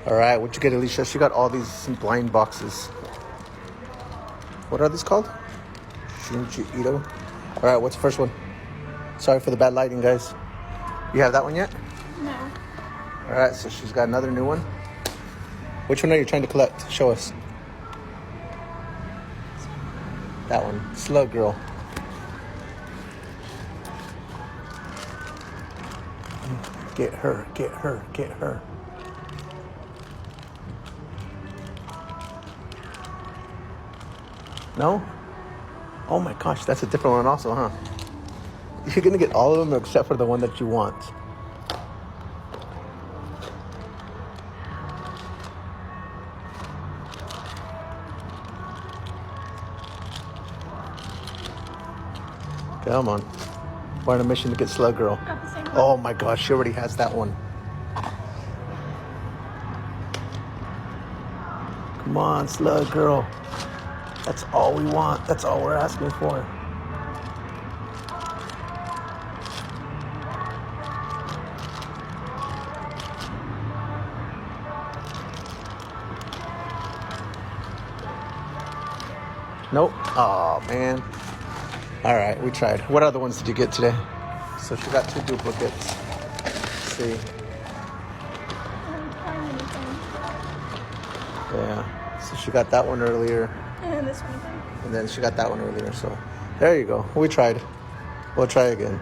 All right, what'd you get, Alicia? She got all these blind boxes. What are these called? Shinji Ito. All right, what's the first one? Sorry for the bad lighting, guys. You have that one yet? No. All right, so she's got another new one. Which one are you trying to collect? Show us. That one, Slug Girl. Get her, get her, get her. No? Oh my gosh, that's a different one also, huh? You're gonna get all of them except for the one that you want. Come on. We're on a mission to get Slug Girl. Got the same one. Oh my gosh, she already has that one. Come on, Slug Girl. That's all we want. That's all we're asking for. Nope. Oh, man. All right, we tried. What other ones did you get today? So she got 2 duplicates. Let's see. I didn't find anything. Yeah. So she got that one earlier. And this one again. And then she got that one earlier. So there you go. We tried. We'll try again.